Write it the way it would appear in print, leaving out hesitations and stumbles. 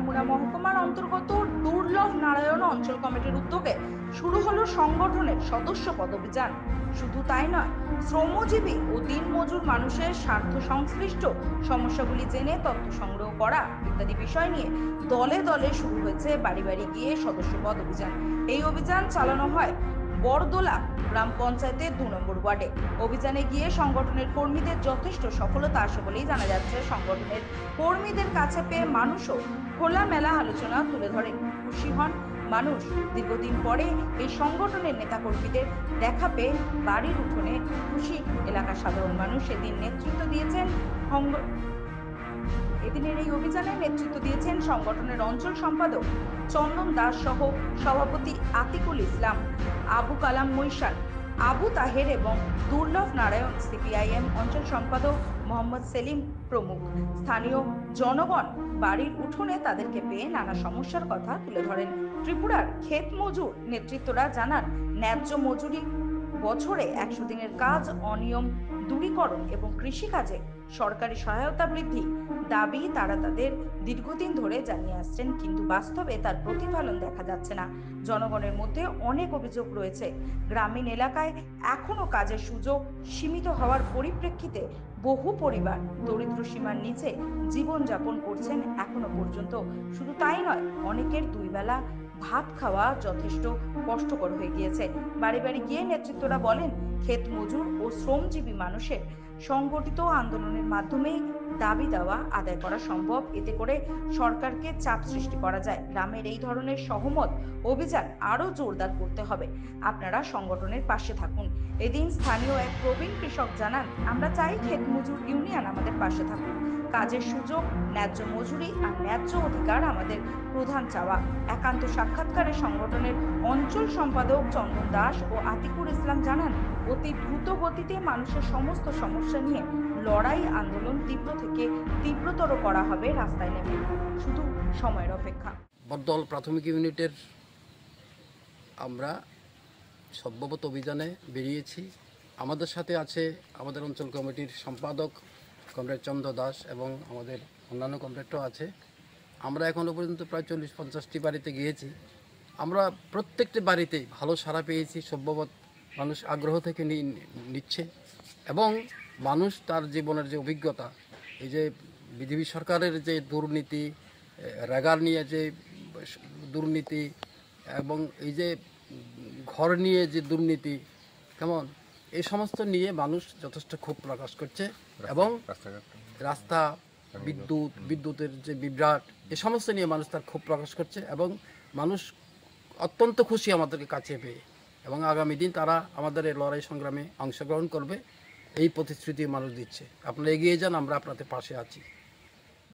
সোনামুড়া মহকুমার অন্তর্গত দুর্লভ নারায়ণ অঞ্চল কমিটির উদ্যোগে শুরু হলো সংগঠনের সদস্য পদ অভিযান। শুধু তাই নয়, শ্রমজীবী ও দিনমজুর মানুষের স্বার্থ সংশ্লিষ্ট সমস্যাগুলি জেনে তথ্য সংগ্রহ করা ইত্যাদি বিষয় নিয়ে দলে দলে শুরু হয়েছে বাড়ি বাড়ি গিয়ে সদস্য পদ অভিযান। এই অভিযান চালানো হয় বরদোলা গ্রাম পঞ্চায়েতের 2 নম্বর ওয়ার্ডে। অভিযানে গিয়ে সংগঠনের কর্মীদের যথেষ্ট সফলতা আসে বলেই জানা যাচ্ছে। সংগঠনের কর্মীদের কাছে পেয়ে মানুষও খোলামেলা আলোচনা তুলে ধরেন, খুশি হন মানুষ। দীর্ঘদিন পরে এই সংগঠনের নেতাকর্মীদের দেখা পেয়ে বাড়ির উঠোনে খুশি এলাকার সাধারণ মানুষ। এদিনের এই অভিযানের নেতৃত্ব দিয়েছেন সংগঠনের অঞ্চল সম্পাদক চন্দন দাস সহ সভাপতি আতিকুল ইসলাম, আবু কালাম মৈশাল, আবু তাহের এবং দুর্লভ নারায়ণ সিপিআইএম অঞ্চল সম্পাদক মোহাম্মদ সেলিম প্রমুখ। স্থানীয় জনগণ বাড়ির উঠোনে তাদেরকে পেয়ে নানা সমস্যার কথা তুলে ধরেন। ত্রিপুরার ক্ষেত মজুর নেতৃত্বরা জানান, ন্যায্য মজুরি, বছরে 100 দিনের কাজ, অনিয়ম দূরীকরণ এবং কৃষিকাজে সরকারি সহায়তা বৃদ্ধি দাবি তারা তাদের দীর্ঘদিন ধরে জানিয়ে আসছেন, কিন্তু বাস্তবে তার প্রতিফলন দেখা যাচ্ছে না। জনগণের মধ্যে অনেক অভিযোগ রয়েছে। গ্রামীণ এলাকায় এখনো কাজের সুযোগ সীমিত হওয়ার পরিপ্রেক্ষিতে বহু পরিবার দরিদ্র সীমার নিচে জীবনযাপন করছেন এখনো পর্যন্ত। শুধু তাই নয়, অনেকের 2 বেলা ভাত খাওয়া যথেষ্ট কষ্টকর হয়ে গিয়েছে। বাড়ি বাড়ি গিয়ে নেতৃত্বরা বলেন, ক্ষেত মজুর ও শ্রমজীবী মানুষের সংগঠিত আন্দোলনের মাধ্যমেই দাবি দাওয়া আদায় করা সম্ভব। এতে করে সরকারকে চাপ সৃষ্টি করা যায়। গ্রামের এই ধরনের সহমত অভিযান আরো জোরদার করতে হবে। আপনারা সংগঠনের পাশে থাকুন। এদিন স্থানীয় এক প্রবীণ কৃষক জানান, আমরা চাই ক্ষেত মজুর ইউনিয়ন আমাদের পাশে থাকুক। কাজের সুযোগ, ন্যায্য মজুরি আর ন্যায্য অধিকার আমাদের প্রধান চাওয়া। একান্ত সাক্ষাৎকারে সংগঠনের অঞ্চল সম্পাদক চন্দন দাস ও আতিকুল ইসলাম জানান, অতি দ্রুত গতিতে মানুষের সমস্ত সমস্যা নিয়ে লড়াই, আন্দোলন তীব্র থেকে তীব্রতর করা হবে। রাস্তায় নেমে শুধু সময়ের অপেক্ষা। বরদল প্রাথমিক ইউনিটের আমরা সর্ববত অভিযানে বেরিয়েছি। আমাদের সাথে আছে আমাদের অঞ্চল কমিটির সম্পাদক কমরেড চন্দ্র দাস এবং আমাদের অন্যান্য কমরেডও আছে। আমরা এখনও পর্যন্ত প্রায় 40-50টি বাড়িতে গিয়েছি। আমরা প্রত্যেকটি বাড়িতেই ভালো সাড়া পেয়েছি। সর্ববত মানুষ আগ্রহ থেকে নিচ্ছে এবং মানুষ তার জীবনের যে অভিজ্ঞতা, এই যে বিজেপি সরকারের যে দুর্নীতি, রেগার নিয়ে যে দুর্নীতি এবং এই যে ঘর নিয়ে যে দুর্নীতি, কেমন এই সমস্ত নিয়ে মানুষ যথেষ্ট ক্ষোভ প্রকাশ করছে এবং রাস্তা, বিদ্যুতের যে বিভ্রাট, এ সমস্ত নিয়ে মানুষ তার ক্ষোভ প্রকাশ করছে এবং মানুষ অত্যন্ত খুশি আমাদেরকে কাছে পেয়ে এবং আগামী দিন তারা আমাদের এই লড়াই সংগ্রামে অংশগ্রহণ করবে, এই প্রতিশ্রুতি মানুষ দিচ্ছে। আপনারা এগিয়ে যান, আমরা আপনাদের পাশে আছি।